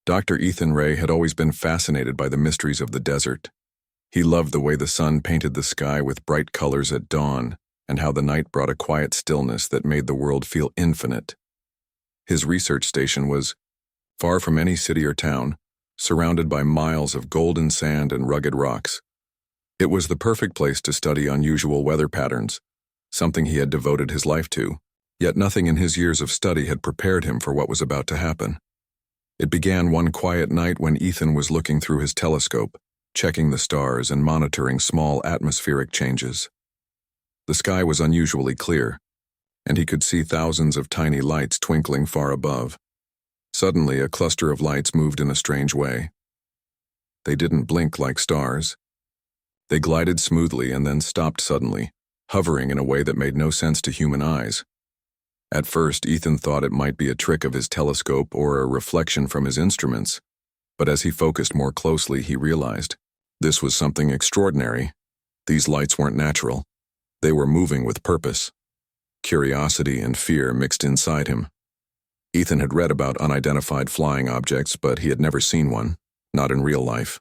Dr. Ethan Ray had always been fascinated by the mysteries of the desert. He loved the way the sun painted the sky with bright colors at dawn, and how the night brought a quiet stillness that made the world feel infinite. His research station was far from any city or town, surrounded by miles of golden sand and rugged rocks. It was the perfect place to study unusual weather patterns, something he had devoted his life to, yet nothing in his years of study had prepared him for what was about to happen. It began one quiet night when Ethan was looking through his telescope, checking the stars and monitoring small atmospheric changes. The sky was unusually clear, and he could see thousands of tiny lights twinkling far above. Suddenly, a cluster of lights moved in a strange way. They didn't blink like stars. They glided smoothly and then stopped suddenly, hovering in a way that made no sense to human eyes. At first, Ethan thought it might be a trick of his telescope or a reflection from his instruments, but as he focused more closely, he realized this was something extraordinary. These lights weren't natural. They were moving with purpose. Curiosity and fear mixed inside him. Ethan had read about unidentified flying objects, but he had never seen one, not in real life.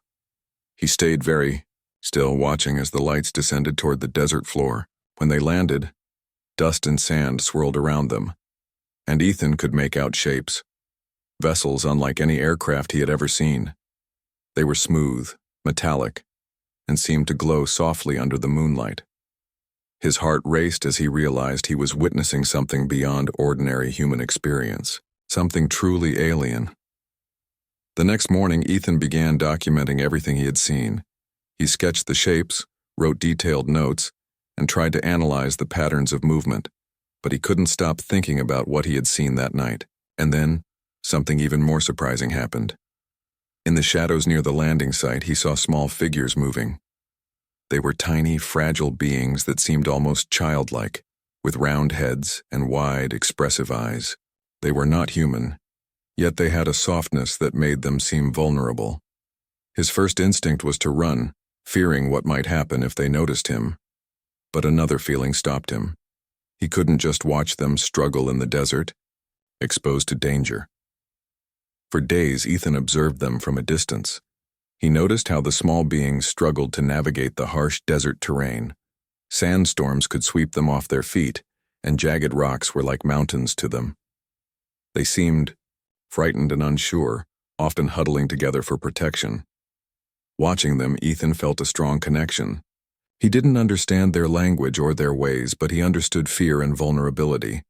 He stayed very still, watching as the lights descended toward the desert floor. When they landed, dust and sand swirled around them, and Ethan could make out shapes. Vessels unlike any aircraft he had ever seen. They were smooth, metallic, and seemed to glow softly under the moonlight. His heart raced as he realized he was witnessing something beyond ordinary human experience, something truly alien. The next morning, Ethan began documenting everything he had seen. He sketched the shapes, wrote detailed notes, and tried to analyze the patterns of movement, but he couldn't stop thinking about what he had seen that night. And then, something even more surprising happened. In the shadows near the landing site, he saw small figures moving. They were tiny, fragile beings that seemed almost childlike, with round heads and wide, expressive eyes. They were not human, yet they had a softness that made them seem vulnerable. His first instinct was to run, fearing what might happen if they noticed him. But another feeling stopped him. He couldn't just watch them struggle in the desert, exposed to danger. For days, Ethan observed them from a distance. He noticed how the small beings struggled to navigate the harsh desert terrain. Sandstorms could sweep them off their feet, and jagged rocks were like mountains to them. They seemed frightened and unsure, often huddling together for protection. Watching them, Ethan felt a strong connection. He didn't understand their language or their ways, but he understood fear and vulnerability.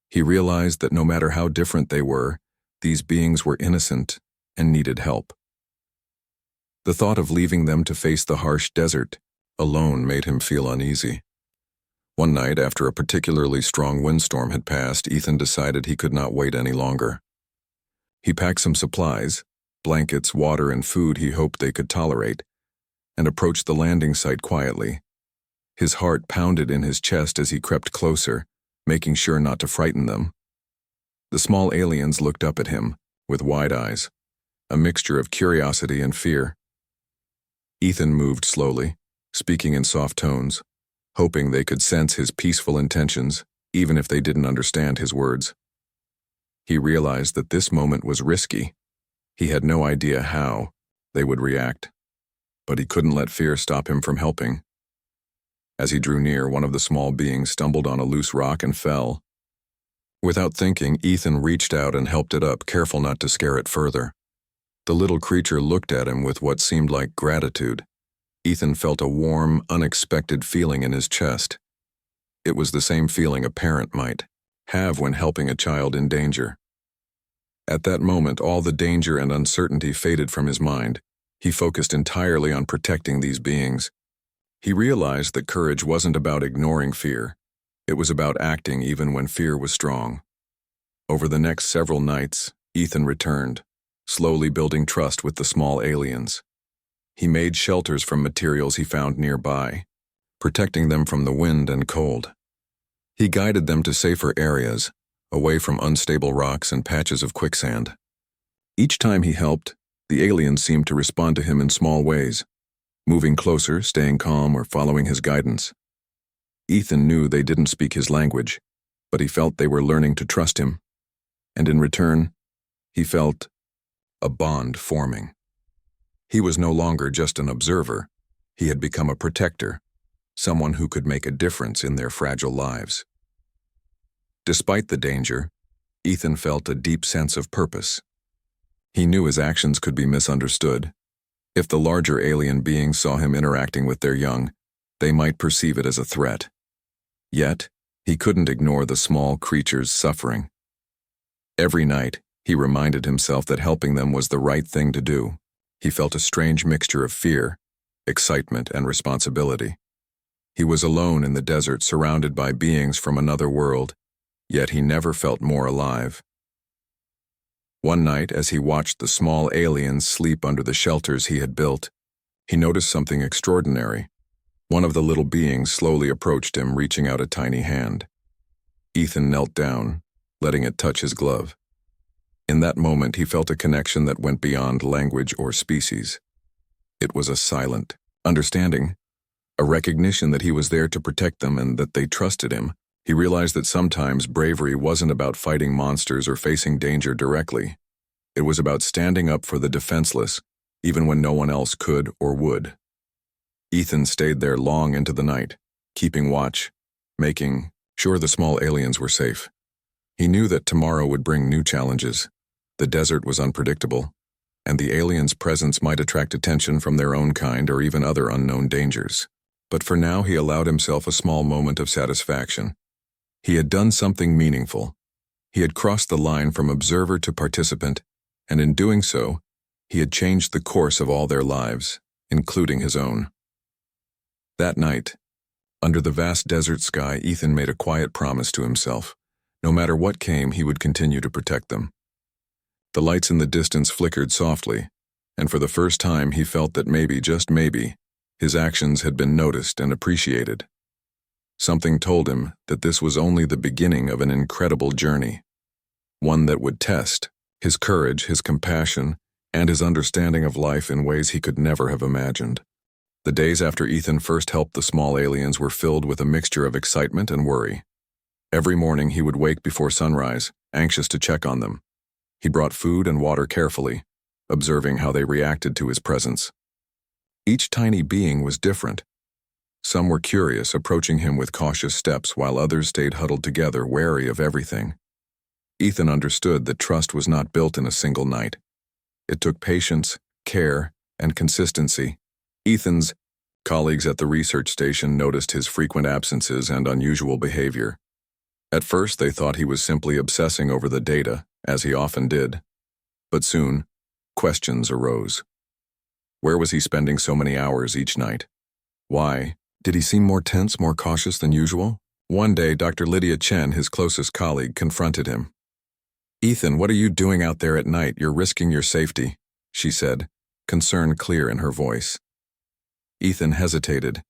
He realized that no matter how different they were, these beings were innocent and needed help. The thought of leaving them to face the harsh desert alone made him feel uneasy. One night, after a particularly strong windstorm had passed, Ethan decided he could not wait any longer. He packed some supplies, blankets, water, and food he hoped they could tolerate, and approached the landing site quietly. His heart pounded in his chest as he crept closer, making sure not to frighten them. The small aliens looked up at him, with wide eyes, a mixture of curiosity and fear. Ethan moved slowly, speaking in soft tones, hoping they could sense his peaceful intentions, even if they didn't understand his words. He realized that this moment was risky. He had no idea how they would react, but he couldn't let fear stop him from helping. As he drew near, one of the small beings stumbled on a loose rock and fell. Without thinking, Ethan reached out and helped it up, careful not to scare it further. The little creature looked at him with what seemed like gratitude. Ethan felt a warm, unexpected feeling in his chest. It was the same feeling a parent might have when helping a child in danger. At that moment, all the danger and uncertainty faded from his mind. He focused entirely on protecting these beings. He realized that courage wasn't about ignoring fear. It was about acting even when fear was strong. Over the next several nights, Ethan returned, slowly building trust with the small aliens. He made shelters from materials he found nearby, protecting them from the wind and cold. He guided them to safer areas, away from unstable rocks and patches of quicksand. Each time he helped, the aliens seemed to respond to him in small ways, moving closer, staying calm, or following his guidance. Ethan knew they didn't speak his language, but he felt they were learning to trust him. And in return, he felt a bond forming. He was no longer just an observer. He had become a protector, someone who could make a difference in their fragile lives. Despite the danger, Ethan felt a deep sense of purpose. He knew his actions could be misunderstood. If the larger alien beings saw him interacting with their young, they might perceive it as a threat. Yet, he couldn't ignore the small creatures' suffering. Every night, he reminded himself that helping them was the right thing to do. He felt a strange mixture of fear, excitement, and responsibility. He was alone in the desert, surrounded by beings from another world, yet he never felt more alive. One night, as he watched the small aliens sleep under the shelters he had built, he noticed something extraordinary. One of the little beings slowly approached him, reaching out a tiny hand. Ethan knelt down, letting it touch his glove. In that moment, he felt a connection that went beyond language or species. It was a silent understanding, a recognition that he was there to protect them and that they trusted him. He realized that sometimes bravery wasn't about fighting monsters or facing danger directly. It was about standing up for the defenseless, even when no one else could or would. Ethan stayed there long into the night, keeping watch, making sure the small aliens were safe. He knew that tomorrow would bring new challenges. The desert was unpredictable, and the aliens' presence might attract attention from their own kind or even other unknown dangers. But for now, he allowed himself a small moment of satisfaction. He had done something meaningful. He had crossed the line from observer to participant, and in doing so, he had changed the course of all their lives, including his own. That night, under the vast desert sky, Ethan made a quiet promise to himself. No matter what came, he would continue to protect them. The lights in the distance flickered softly, and for the first time he felt that maybe, just maybe, his actions had been noticed and appreciated. Something told him that this was only the beginning of an incredible journey, one that would test his courage, his compassion, and his understanding of life in ways he could never have imagined. The days after Ethan first helped the small aliens were filled with a mixture of excitement and worry. Every morning he would wake before sunrise, anxious to check on them. He brought food and water carefully, observing how they reacted to his presence. Each tiny being was different. Some were curious, approaching him with cautious steps, while others stayed huddled together, wary of everything. Ethan understood that trust was not built in a single night. It took patience, care, and consistency. Ethan's colleagues at the research station noticed his frequent absences and unusual behavior. At first, they thought he was simply obsessing over the data, as he often did. But soon, questions arose. Where was he spending so many hours each night? Why? Did he seem more tense, more cautious than usual? One day, Dr. Lydia Chen, his closest colleague, confronted him. "Ethan, what are you doing out there at night? You're risking your safety," she said, concern clear in her voice. Ethan hesitated.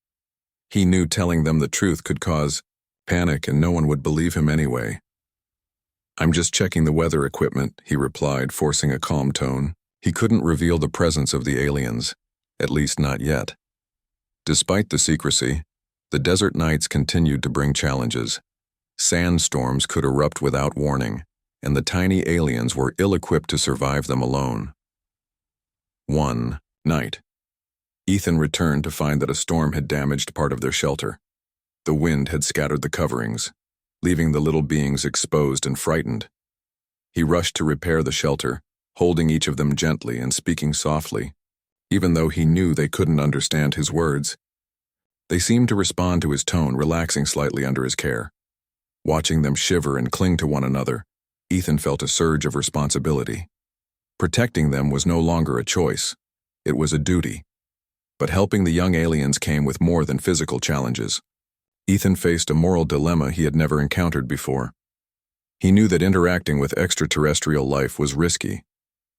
He knew telling them the truth could cause panic and no one would believe him anyway. "I'm just checking the weather equipment," he replied, forcing a calm tone. He couldn't reveal the presence of the aliens, at least not yet. Despite the secrecy, the desert nights continued to bring challenges. Sandstorms could erupt without warning, and the tiny aliens were ill-equipped to survive them alone. One night, Ethan returned to find that a storm had damaged part of their shelter. The wind had scattered the coverings, leaving the little beings exposed and frightened. He rushed to repair the shelter, holding each of them gently and speaking softly, even though he knew they couldn't understand his words. They seemed to respond to his tone, relaxing slightly under his care. Watching them shiver and cling to one another, Ethan felt a surge of responsibility. Protecting them was no longer a choice, it was a duty. But helping the young aliens came with more than physical challenges. Ethan faced a moral dilemma he had never encountered before. He knew that interacting with extraterrestrial life was risky.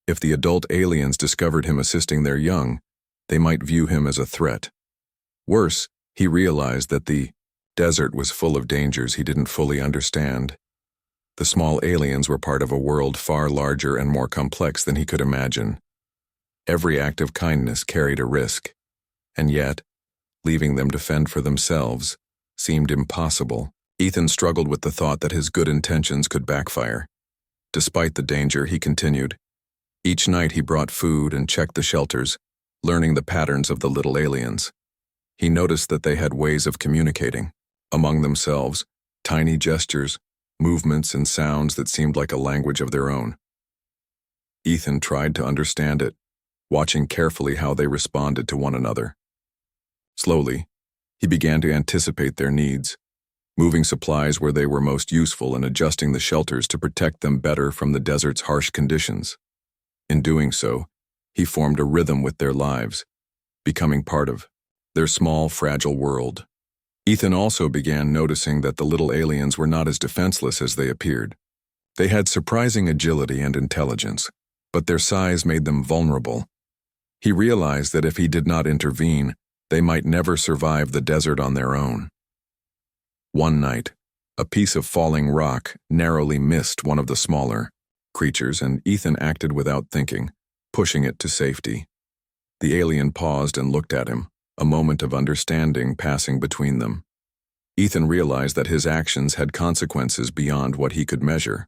If the adult aliens discovered him assisting their young, they might view him as a threat. Worse, he realized that the desert was full of dangers he didn't fully understand. The small aliens were part of a world far larger and more complex than he could imagine. Every act of kindness carried a risk, and yet, leaving them to fend for themselves seemed impossible. Ethan struggled with the thought that his good intentions could backfire. Despite the danger, he continued. Each night he brought food and checked the shelters, learning the patterns of the little aliens. He noticed that they had ways of communicating among themselves, tiny gestures, movements, and sounds that seemed like a language of their own. Ethan tried to understand it, watching carefully how they responded to one another. Slowly, he began to anticipate their needs, moving supplies where they were most useful and adjusting the shelters to protect them better from the desert's harsh conditions. In doing so, he formed a rhythm with their lives, becoming part of their small, fragile world. Ethan also began noticing that the little aliens were not as defenseless as they appeared. They had surprising agility and intelligence, but their size made them vulnerable. He realized that if he did not intervene, they might never survive the desert on their own. One night, a piece of falling rock narrowly missed one of the smaller creatures, and Ethan acted without thinking, pushing it to safety. The alien paused and looked at him, a moment of understanding passing between them. Ethan realized that his actions had consequences beyond what he could measure.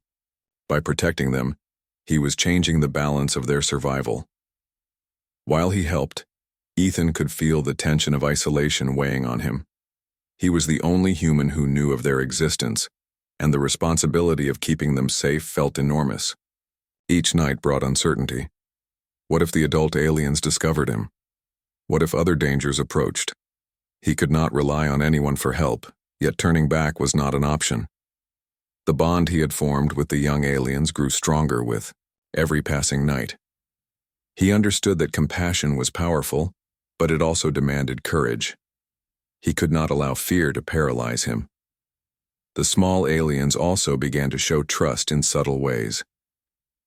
By protecting them, he was changing the balance of their survival. While he helped, Ethan could feel the tension of isolation weighing on him. He was the only human who knew of their existence, and the responsibility of keeping them safe felt enormous. Each night brought uncertainty. What if the adult aliens discovered him? What if other dangers approached? He could not rely on anyone for help, yet turning back was not an option. The bond he had formed with the young aliens grew stronger with every passing night. He understood that compassion was powerful, but it also demanded courage. He could not allow fear to paralyze him. The small aliens also began to show trust in subtle ways.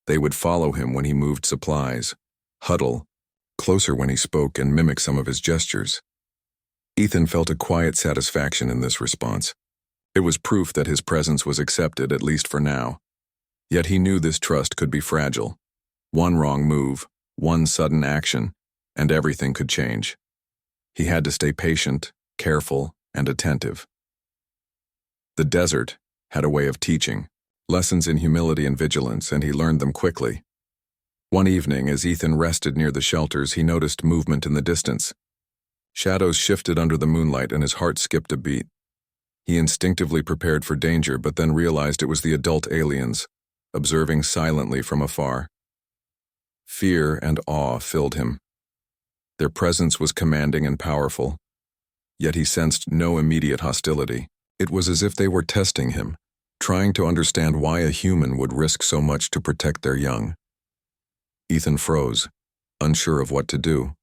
They would follow him when he moved supplies, huddle closer when he spoke, and mimic some of his gestures. Ethan felt a quiet satisfaction in this response. It was proof that his presence was accepted, at least for now. Yet he knew this trust could be fragile. One wrong move, one sudden action, and everything could change. He had to stay patient, careful, and attentive. The desert had a way of teaching, lessons in humility and vigilance, and he learned them quickly. One evening, as Ethan rested near the shelters, he noticed movement in the distance. Shadows shifted under the moonlight, and his heart skipped a beat. He instinctively prepared for danger, but then realized it was the adult aliens, observing silently from afar. Fear and awe filled him. Their presence was commanding and powerful, yet he sensed no immediate hostility. It was as if they were testing him, trying to understand why a human would risk so much to protect their young. Ethan froze, unsure of what to do,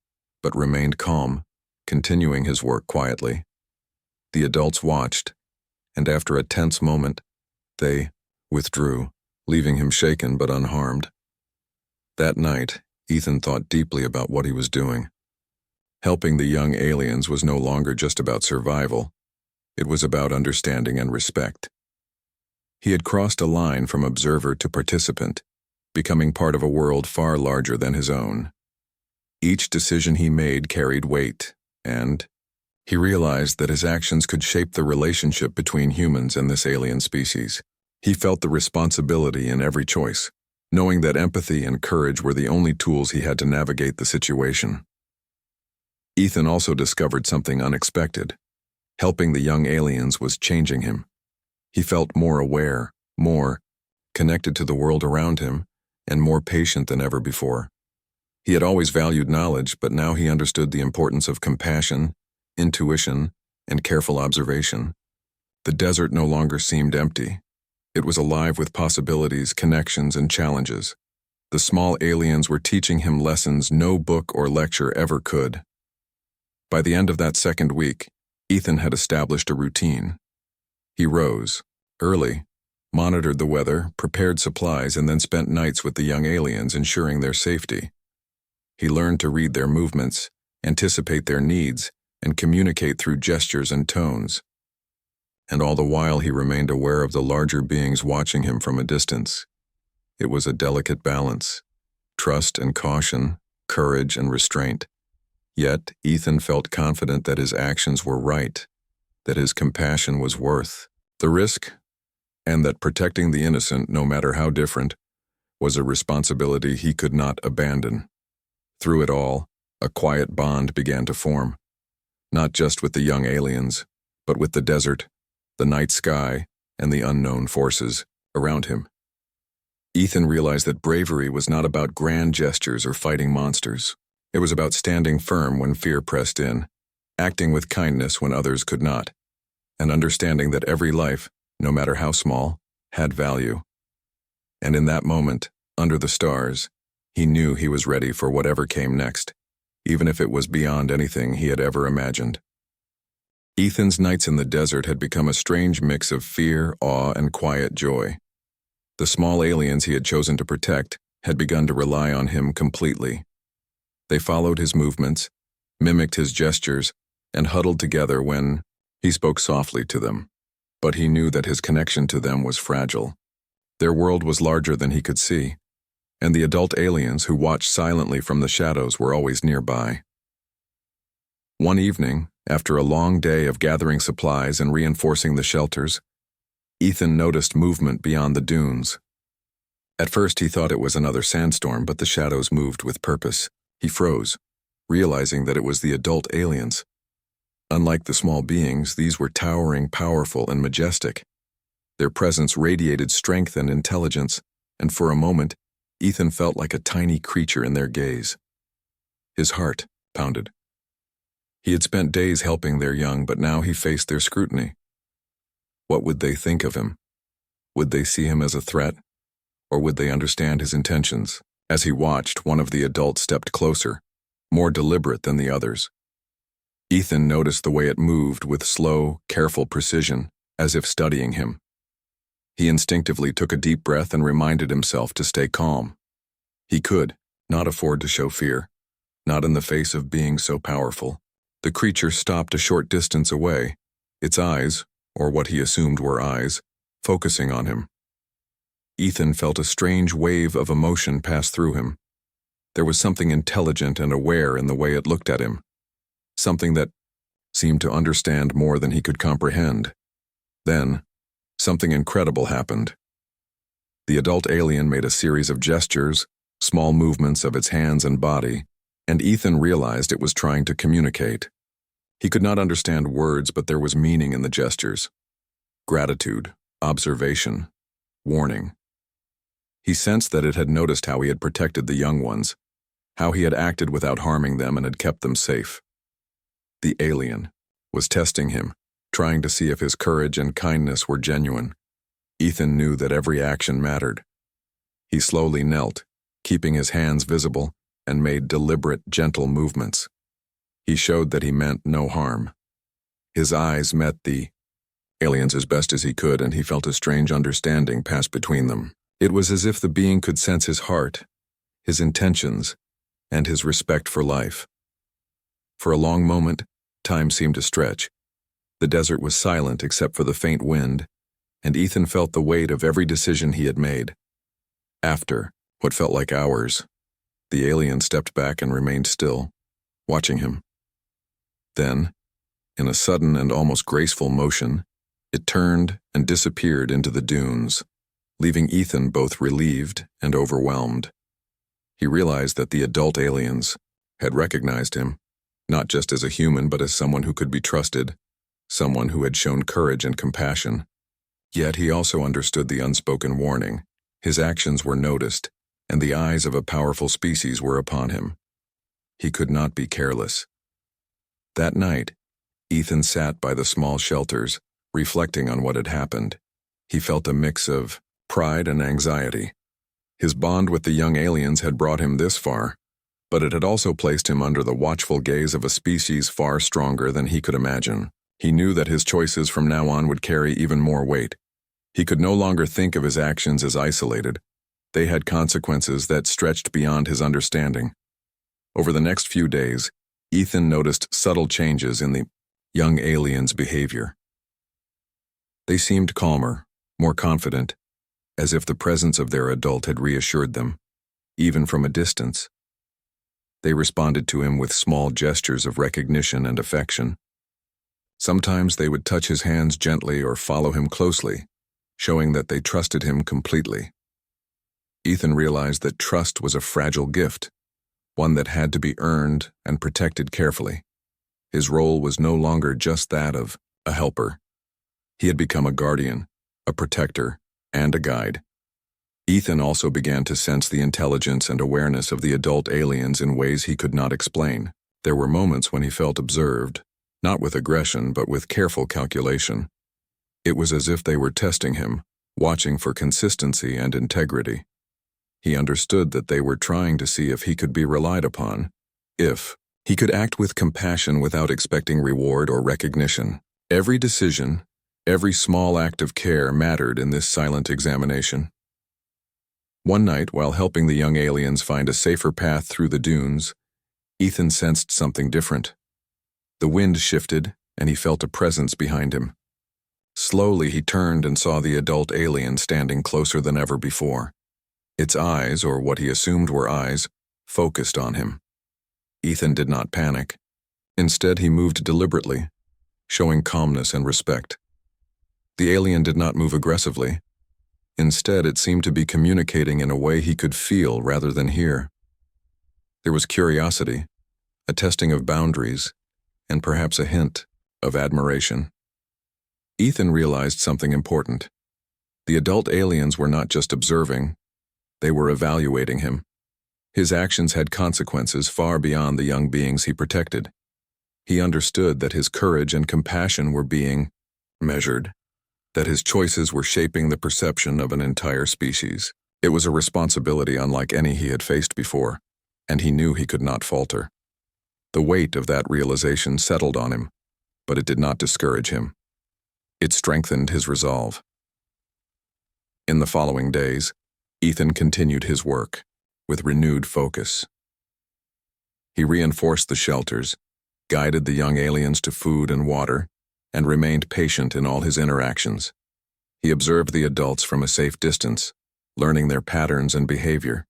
but remained calm, continuing his work quietly. The adults watched, and after a tense moment, they withdrew, leaving him shaken but unharmed. That night, Ethan thought deeply about what he was doing. Helping the young aliens was no longer just about survival. It was about understanding and respect. He had crossed a line from observer to participant, becoming part of a world far larger than his own. Each decision he made carried weight, and he realized that his actions could shape the relationship between humans and this alien species. He felt the responsibility in every choice, knowing that empathy and courage were the only tools he had to navigate the situation. Ethan also discovered something unexpected. Helping the young aliens was changing him. He felt more aware, more connected to the world around him, and more patient than ever before. He had always valued knowledge, but now he understood the importance of compassion, intuition, and careful observation. The desert no longer seemed empty. It was alive with possibilities, connections, and challenges. The small aliens were teaching him lessons no book or lecture ever could. By the end of that second week, Ethan had established a routine. He rose early, monitored the weather, prepared supplies, and then spent nights with the young aliens, ensuring their safety. He learned to read their movements, anticipate their needs, and communicate through gestures and tones. And all the while he remained aware of the larger beings watching him from a distance. It was a delicate balance, trust and caution, courage and restraint. Yet Ethan felt confident that his actions were right, that his compassion was worth the risk, and that protecting the innocent, no matter how different, was a responsibility he could not abandon. Through it all, a quiet bond began to form, not just with the young aliens, but with the desert, the night sky, and the unknown forces around him. Ethan realized that bravery was not about grand gestures or fighting monsters. It was about standing firm when fear pressed in, acting with kindness when others could not, and understanding that every life, no matter how small, had value. And in that moment, under the stars, he knew he was ready for whatever came next, even if it was beyond anything he had ever imagined. Ethan's nights in the desert had become a strange mix of fear, awe, and quiet joy. The small aliens he had chosen to protect had begun to rely on him completely. They followed his movements, mimicked his gestures, and huddled together when he spoke softly to them. But he knew that his connection to them was fragile. Their world was larger than he could see, and the adult aliens who watched silently from the shadows were always nearby. One evening, after a long day of gathering supplies and reinforcing the shelters, Ethan noticed movement beyond the dunes. At first he thought it was another sandstorm, but the shadows moved with purpose. He froze, realizing that it was the adult aliens. Unlike the small beings, these were towering, powerful, and majestic. Their presence radiated strength and intelligence, and for a moment, Ethan felt like a tiny creature in their gaze. His heart pounded. He had spent days helping their young, but now he faced their scrutiny. What would they think of him? Would they see him as a threat, or would they understand his intentions? As he watched, one of the adults stepped closer, more deliberate than the others. Ethan noticed the way it moved with slow, careful precision, as if studying him. He instinctively took a deep breath and reminded himself to stay calm. He could not afford to show fear, not in the face of being so powerful. The creature stopped a short distance away, its eyes, or what he assumed were eyes, focusing on him. Ethan felt a strange wave of emotion pass through him. There was something intelligent and aware in the way it looked at him, something that seemed to understand more than he could comprehend. Then, something incredible happened. The adult alien made a series of gestures, small movements of its hands and body, and Ethan realized it was trying to communicate. He could not understand words, but there was meaning in the gestures. Gratitude, observation, warning. He sensed that it had noticed how he had protected the young ones, how he had acted without harming them and had kept them safe. The alien was testing him, trying to see if his courage and kindness were genuine. Ethan knew that every action mattered. He slowly knelt, keeping his hands visible, and made deliberate, gentle movements. He showed that he meant no harm. His eyes met the aliens as best as he could, and he felt a strange understanding pass between them. It was as if the being could sense his heart, his intentions, and his respect for life. For a long moment, time seemed to stretch. The desert was silent except for the faint wind, and Ethan felt the weight of every decision he had made. After what felt like hours, the alien stepped back and remained still, watching him. Then, in a sudden and almost graceful motion, it turned and disappeared into the dunes, leaving Ethan both relieved and overwhelmed. He realized that the adult aliens had recognized him, not just as a human but as someone who could be trusted, someone who had shown courage and compassion. Yet he also understood the unspoken warning. His actions were noticed, and the eyes of a powerful species were upon him. He could not be careless. That night, Ethan sat by the small shelters, reflecting on what had happened. He felt a mix of pride and anxiety. His bond with the young aliens had brought him this far, but it had also placed him under the watchful gaze of a species far stronger than he could imagine. He knew that his choices from now on would carry even more weight. He could no longer think of his actions as isolated. They had consequences that stretched beyond his understanding. Over the next few days, Ethan noticed subtle changes in the young aliens' behavior. They seemed calmer, more confident, as if the presence of their adult had reassured them, even from a distance. They responded to him with small gestures of recognition and affection. Sometimes they would touch his hands gently or follow him closely, showing that they trusted him completely. Ethan realized that trust was a fragile gift, one that had to be earned and protected carefully. His role was no longer just that of a helper. He had become a guardian, a protector, and a guide. Ethan also began to sense the intelligence and awareness of the adult aliens in ways he could not explain. There were moments when he felt observed, not with aggression but with careful calculation. It was as if they were testing him, watching for consistency and integrity. He understood that they were trying to see if he could be relied upon, if he could act with compassion without expecting reward or recognition. Every decision, every small act of care mattered in this silent examination. One night, while helping the young aliens find a safer path through the dunes, Ethan sensed something different. The wind shifted, and he felt a presence behind him. Slowly, he turned and saw the adult alien standing closer than ever before. Its eyes, or what he assumed were eyes, focused on him. Ethan did not panic. Instead, he moved deliberately, showing calmness and respect. The alien did not move aggressively. Instead, it seemed to be communicating in a way he could feel rather than hear. There was curiosity, a testing of boundaries, and perhaps a hint of admiration. Ethan realized something important. The adult aliens were not just observing, they were evaluating him. His actions had consequences far beyond the young beings he protected. He understood that his courage and compassion were being measured, that his choices were shaping the perception of an entire species. It was a responsibility unlike any he had faced before, and he knew he could not falter. The weight of that realization settled on him, but it did not discourage him. It strengthened his resolve. In the following days, Ethan continued his work with renewed focus. He reinforced the shelters, guided the young aliens to food and water, and remained patient in all his interactions. He observed the adults from a safe distance, learning their patterns and behavior.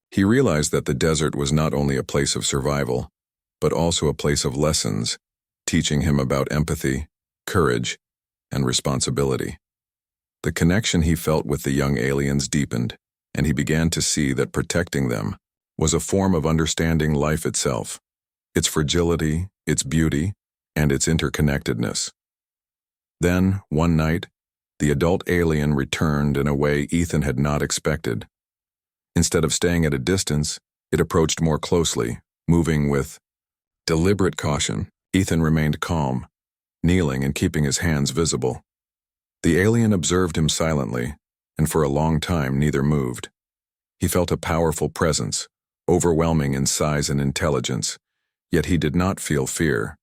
He realized that the desert was not only a place of survival, but also a place of lessons, teaching him about empathy, courage, and responsibility. The connection he felt with the young aliens deepened, and he began to see that protecting them was a form of understanding life itself, its fragility, its beauty, and its interconnectedness. Then, one night, the adult alien returned in a way Ethan had not expected. Instead of staying at a distance, it approached more closely, moving with deliberate caution. Ethan remained calm, kneeling and keeping his hands visible. The alien observed him silently, and for a long time neither moved. He felt a powerful presence, overwhelming in size and intelligence, yet he did not feel fear.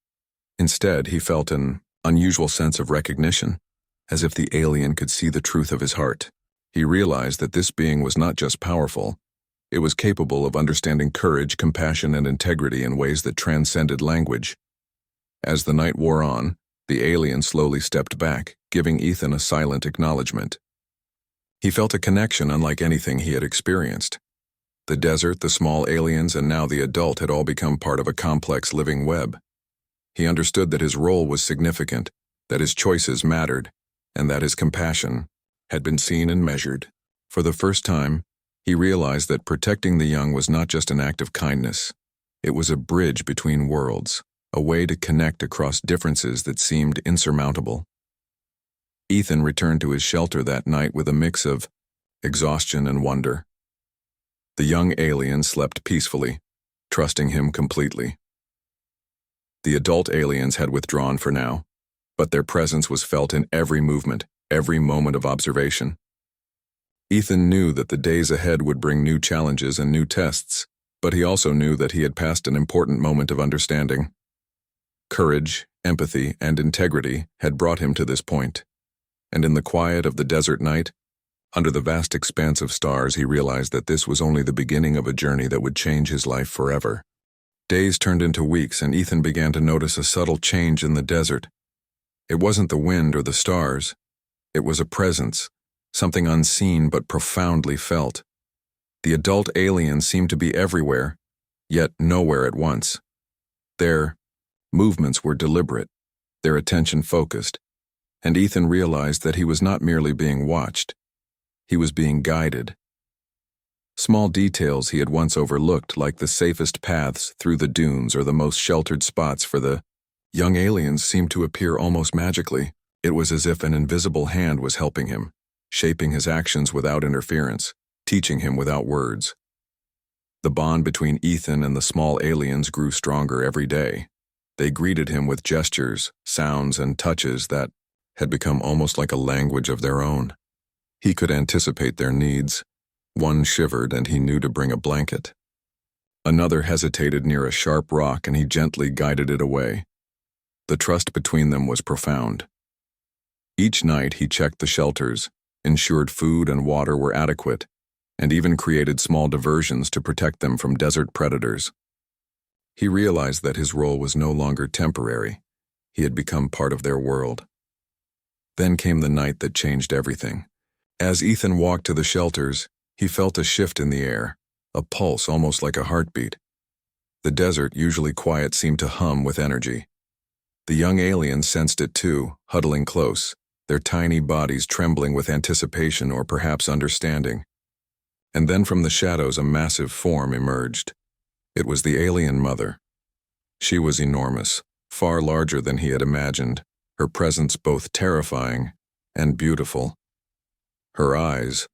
Instead, he felt an unusual sense of recognition, as if the alien could see the truth of his heart. He realized that this being was not just powerful, it was capable of understanding courage, compassion, and integrity in ways that transcended language. As the night wore on, the alien slowly stepped back, giving Ethan a silent acknowledgement. He felt a connection unlike anything he had experienced. The desert, the small aliens, and now the adult had all become part of a complex living web. He understood that his role was significant, that his choices mattered, and that his compassion had been seen and measured. For the first time, he realized that protecting the young was not just an act of kindness. It was a bridge between worlds, a way to connect across differences that seemed insurmountable. Ethan returned to his shelter that night with a mix of exhaustion and wonder. The young alien slept peacefully, trusting him completely. The adult aliens had withdrawn for now, but their presence was felt in every movement, every moment of observation. Ethan knew that the days ahead would bring new challenges and new tests, but he also knew that he had passed an important moment of understanding. Courage, empathy, and integrity had brought him to this point, and in the quiet of the desert night, under the vast expanse of stars, he realized that this was only the beginning of a journey that would change his life forever. Days turned into weeks, and Ethan began to notice a subtle change in the desert. It wasn't the wind or the stars. It was a presence, something unseen but profoundly felt. The adult aliens seemed to be everywhere, yet nowhere at once. Their movements were deliberate, their attention focused, and Ethan realized that he was not merely being watched. He was being guided. Small details he had once overlooked, like the safest paths through the dunes or the most sheltered spots for the young aliens, seemed to appear almost magically. It was as if an invisible hand was helping him, shaping his actions without interference, teaching him without words. The bond between Ethan and the small aliens grew stronger every day. They greeted him with gestures, sounds, and touches that had become almost like a language of their own. He could anticipate their needs. One shivered and he knew to bring a blanket. Another hesitated near a sharp rock and he gently guided it away. The trust between them was profound. Each night he checked the shelters, ensured food and water were adequate, and even created small diversions to protect them from desert predators. He realized that his role was no longer temporary. He had become part of their world. Then came the night that changed everything. As Ethan walked to the shelters, he felt a shift in the air, a pulse almost like a heartbeat. The desert, usually quiet, seemed to hum with energy. The young aliens sensed it too, huddling close, their tiny bodies trembling with anticipation or perhaps understanding. And then from the shadows a massive form emerged. It was the alien mother. She was enormous, far larger than he had imagined, her presence both terrifying and beautiful. Her eyes,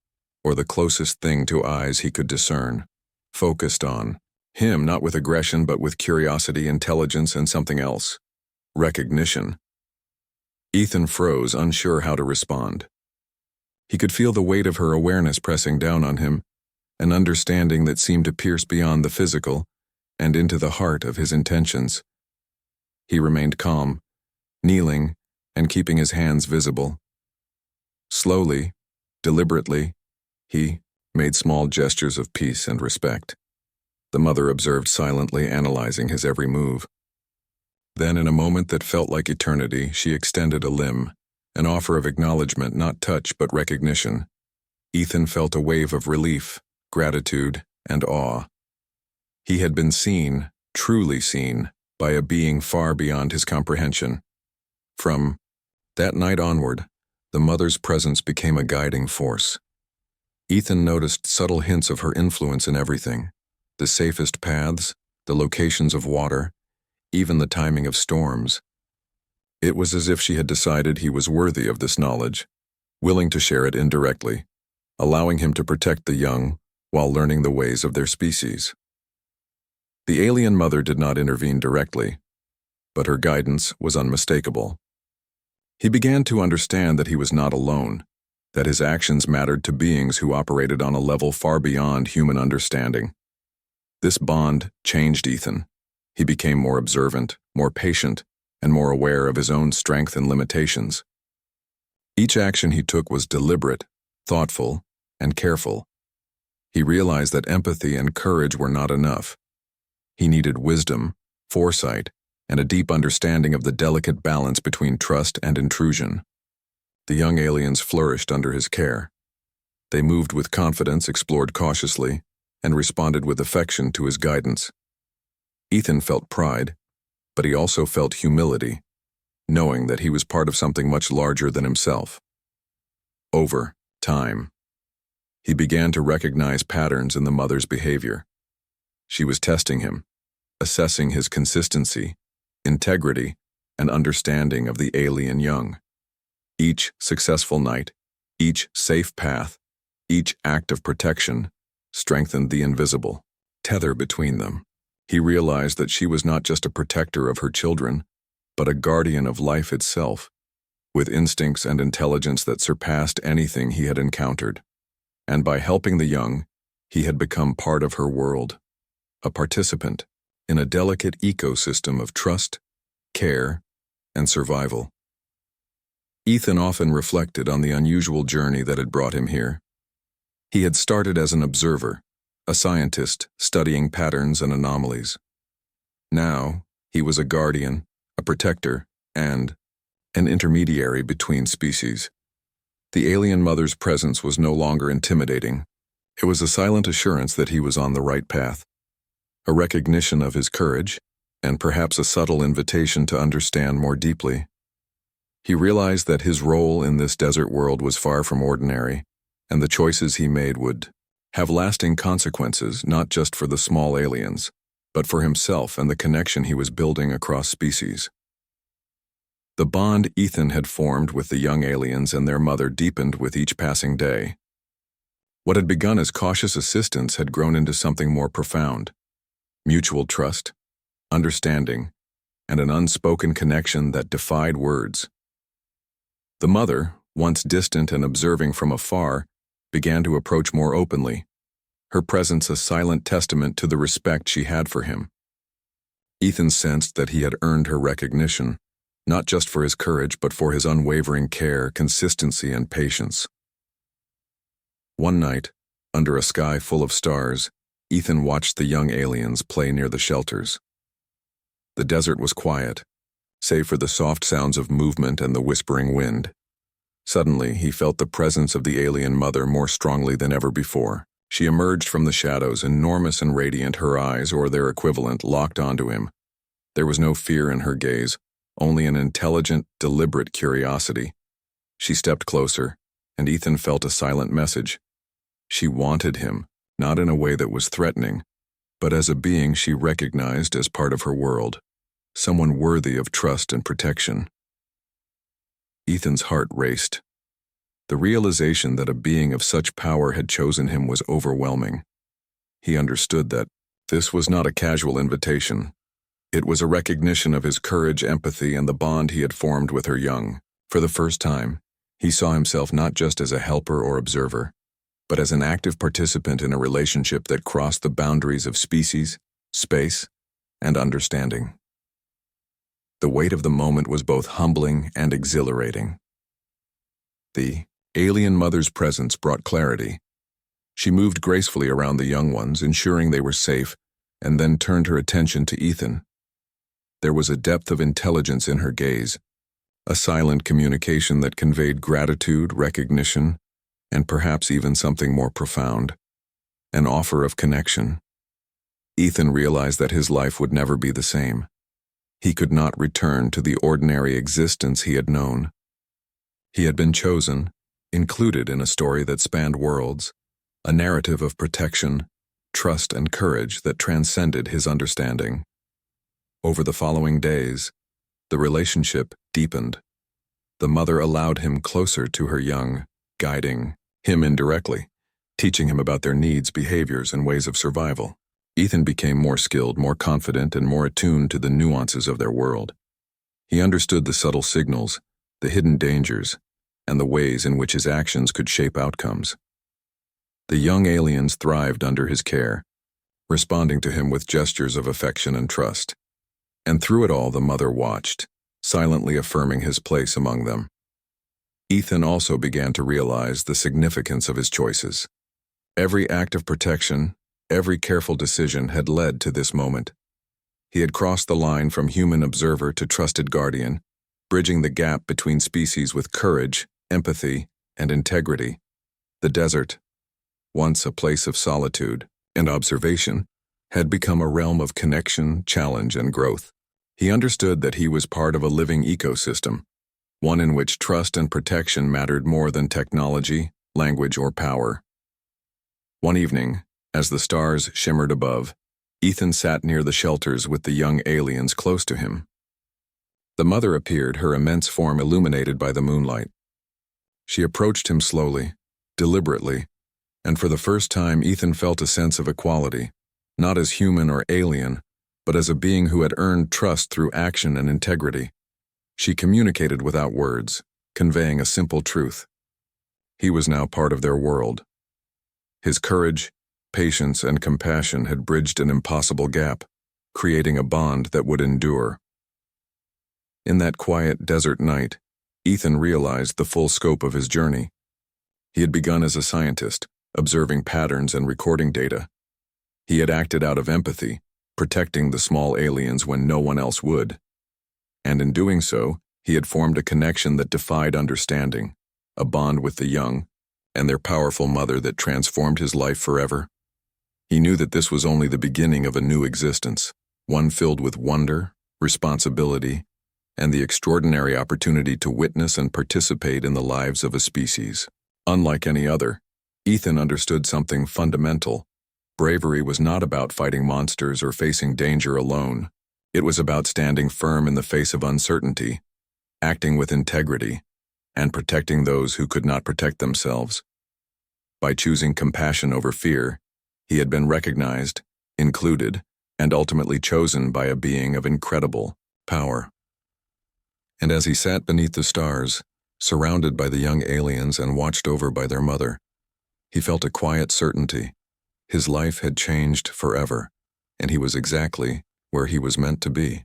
or the closest thing to eyes he could discern, focused on him, not with aggression but with curiosity, intelligence, and something else. Recognition. Ethan froze, unsure how to respond. He could feel the weight of her awareness pressing down on him, an understanding that seemed to pierce beyond the physical and into the heart of his intentions. He remained calm, kneeling and keeping his hands visible. Slowly, deliberately, he made small gestures of peace and respect. The mother observed silently, analyzing his every move. Then, in a moment that felt like eternity, she extended a limb, an offer of acknowledgement, not touch but recognition. Ethan felt a wave of relief, gratitude, and awe. He had been seen, truly seen, by a being far beyond his comprehension. From that night onward, the mother's presence became a guiding force. Ethan noticed subtle hints of her influence in everything: the safest paths, the locations of water, even the timing of storms. It was as if she had decided he was worthy of this knowledge, willing to share it indirectly, allowing him to protect the young while learning the ways of their species. The alien mother did not intervene directly, but her guidance was unmistakable. He began to understand that he was not alone, that his actions mattered to beings who operated on a level far beyond human understanding. This bond changed Ethan. He became more observant, more patient, and more aware of his own strength and limitations. Each action he took was deliberate, thoughtful, and careful. He realized that empathy and courage were not enough. He needed wisdom, foresight, and a deep understanding of the delicate balance between trust and intrusion. The young aliens flourished under his care. They moved with confidence, explored cautiously, and responded with affection to his guidance. Ethan felt pride, but he also felt humility, knowing that he was part of something much larger than himself. Over time, he began to recognize patterns in the mother's behavior. She was testing him, assessing his consistency, integrity, and understanding of the alien young. Each successful night, each safe path, each act of protection strengthened the invisible tether between them. He realized that she was not just a protector of her children, but a guardian of life itself, with instincts and intelligence that surpassed anything he had encountered. And by helping the young, he had become part of her world, a participant in a delicate ecosystem of trust, care, and survival. Ethan often reflected on the unusual journey that had brought him here. He had started as an observer, a scientist studying patterns and anomalies. Now, he was a guardian, a protector, and an intermediary between species. The alien mother's presence was no longer intimidating. It was a silent assurance that he was on the right path, a recognition of his courage, and perhaps a subtle invitation to understand more deeply. He realized that his role in this desert world was far from ordinary, and the choices he made would have lasting consequences not just for the small aliens, but for himself and the connection he was building across species. The bond Ethan had formed with the young aliens and their mother deepened with each passing day. What had begun as cautious assistance had grown into something more profound: mutual trust, understanding, and an unspoken connection that defied words. The mother, once distant and observing from afar, began to approach more openly, her presence a silent testament to the respect she had for him. Ethan sensed that he had earned her recognition, not just for his courage but for his unwavering care, consistency, and patience. One night, under a sky full of stars, Ethan watched the young aliens play near the shelters. The desert was quiet, save for the soft sounds of movement and the whispering wind. Suddenly, he felt the presence of the alien mother more strongly than ever before. She emerged from the shadows, enormous and radiant, her eyes, or their equivalent, locked onto him. There was no fear in her gaze, only an intelligent, deliberate curiosity. She stepped closer, and Ethan felt a silent message. She wanted him, not in a way that was threatening, but as a being she recognized as part of her world, someone worthy of trust and protection. Ethan's heart raced. The realization that a being of such power had chosen him was overwhelming. He understood that this was not a casual invitation. It was a recognition of his courage, empathy, and the bond he had formed with her young. For the first time, he saw himself not just as a helper or observer, but as an active participant in a relationship that crossed the boundaries of species, space, and understanding. The weight of the moment was both humbling and exhilarating. The alien mother's presence brought clarity. She moved gracefully around the young ones, ensuring they were safe, and then turned her attention to Ethan. There was a depth of intelligence in her gaze, a silent communication that conveyed gratitude, recognition, and perhaps even something more profound, an offer of connection. Ethan realized that his life would never be the same. He could not return to the ordinary existence he had known. He had been chosen, included in a story that spanned worlds, a narrative of protection, trust, and courage that transcended his understanding. Over the following days, the relationship deepened. The mother allowed him closer to her young, guiding him indirectly, teaching him about their needs, behaviors, and ways of survival. Ethan became more skilled, more confident, and more attuned to the nuances of their world. He understood the subtle signals, the hidden dangers, and the ways in which his actions could shape outcomes. The young aliens thrived under his care, responding to him with gestures of affection and trust. And through it all, the mother watched, silently affirming his place among them. Ethan also began to realize the significance of his choices. Every act of protection, every careful decision had led to this moment. He had crossed the line from human observer to trusted guardian, bridging the gap between species with courage, empathy, and integrity. The desert, once a place of solitude and observation, had become a realm of connection, challenge, and growth. He understood that he was part of a living ecosystem, one in which trust and protection mattered more than technology, language, or power. One evening, as the stars shimmered above, Ethan sat near the shelters with the young aliens close to him. The mother appeared, her immense form illuminated by the moonlight. She approached him slowly, deliberately, and for the first time Ethan felt a sense of equality, not as human or alien, but as a being who had earned trust through action and integrity. She communicated without words, conveying a simple truth. He was now part of their world. His courage, patience, and compassion had bridged an impossible gap, creating a bond that would endure. In that quiet desert night, Ethan realized the full scope of his journey. He had begun as a scientist, observing patterns and recording data. He had acted out of empathy, protecting the small aliens when no one else would. And in doing so, he had formed a connection that defied understanding, a bond with the young, and their powerful mother that transformed his life forever. He knew that this was only the beginning of a new existence, one filled with wonder, responsibility, and the extraordinary opportunity to witness and participate in the lives of a species, unlike any other. Ethan understood something fundamental. Bravery was not about fighting monsters or facing danger alone. It was about standing firm in the face of uncertainty, acting with integrity, and protecting those who could not protect themselves. By choosing compassion over fear, he had been recognized, included, and ultimately chosen by a being of incredible power. And as he sat beneath the stars, surrounded by the young aliens and watched over by their mother, he felt a quiet certainty. His life had changed forever, and he was exactly where he was meant to be.